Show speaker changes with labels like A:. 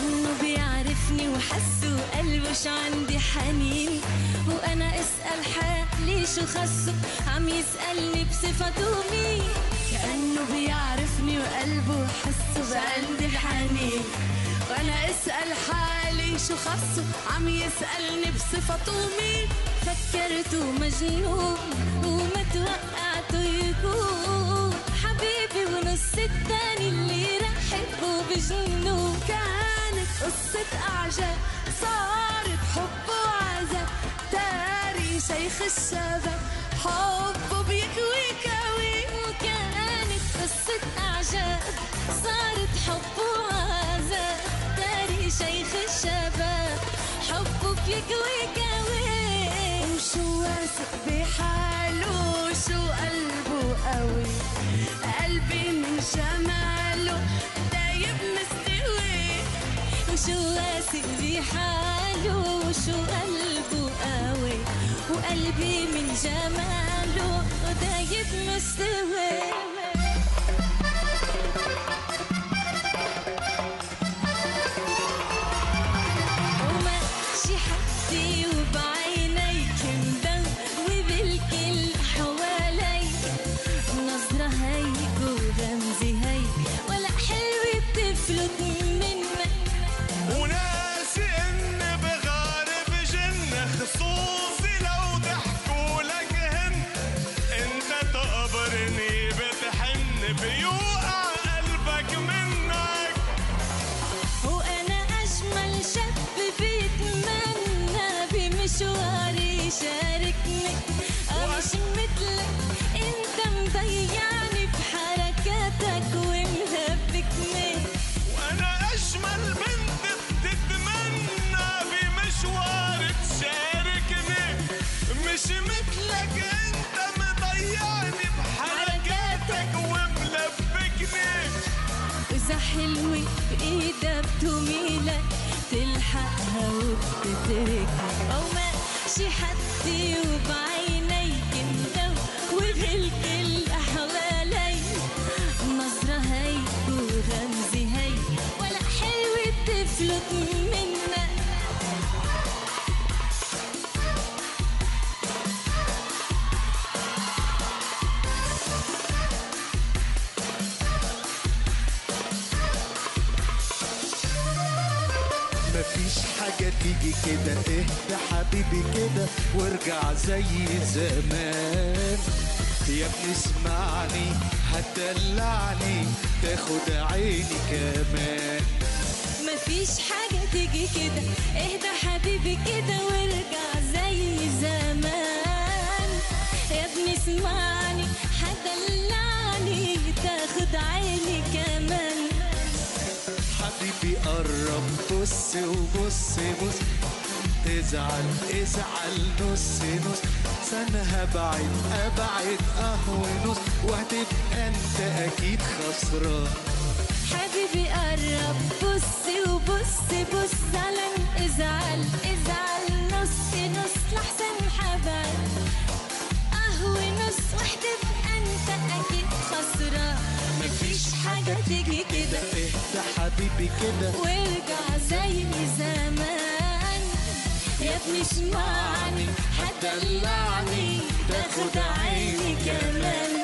A: كأنه بيعرفني وحسه قلبه شو عندي حنين، وأنا أسأل حالي شو خصه عم يسألني بصفته مين. كأنه بيعرفني وقلبه حسه عندي حنين، وأنا أسأل حالي شو خصه عم يسألني بصفته مين. فكرته مجنون وما توقعته يكون حبيبي، ونص التاني اللي رح حبه بجنون. كانت قصة أعجاب صارت حب وعذاب، تاري شيخ الشباب حبه بيكوي كوي. وكانت قصة أعجاب صارت حب وعذاب، تاري شيخ الشباب حبه بيكوي كوي. وشو واثق بحاله وشو قلبه قوي، قلبي من جماله دايب مستوي. وشو واثق بحاله وشو قلبه قوي، وقلبي من جماله دايب مستوي. وماشي حدي وبعينيك مدوي بالكل حوالي، نظرة هيك ورمزي هيك ولا حلوة بتفلت منك.
B: وناسي اني بغارب جنة خصوصي لو ضحكوا لك هن، انت تقبرني بتحن بيوقع قلبك منك.
A: وأنا أجمل شاب بيتمنى بمشواري شاركني، مش متلك انت مضيعني بحركاتك ومهبكني.
B: وانا اجمل بنت بتتمنى بمشوار تشاركني، مش مثلك انت مضيعني بحركاتك وملبكني.
A: وإذا حلوة بإيدها بتميلك تلحقها وبتتركها، أو ماشي حدي وبعينيك مدوي بالكل حوالي، نظرة هيك ورمزي هيك ولا حلوة بتفلت منك.
C: مفيش حاجة تيجي كده، اهدى حبيبي كده وارجع زي زمان. يا ابني اسمعني هتدلعني تاخد عيني كمان.
A: مفيش حاجة تيجي كده، اهدى حبيبي كده وارجع زي زمان. يا ابني اسمعني هتدلعني تاخد عيني كمان.
C: حبيبي قرب بص وبص بص، ازعل ازعل نص نص، سنة هبعد ابعد ونص، وهتبقى انت اكيد خسران.
A: حبيبي قرب بص وبص بص، زعلان ازعل ازعل نص نص، لحسن حبايب ونص، وهتبقى انت اكيد خسران. مفيش حاجة تيجي كده،
C: اهدى حبيبي كده
A: وارجع زي زمان. يا ابني اسمعني هتدلعني تاخد عيني كمان.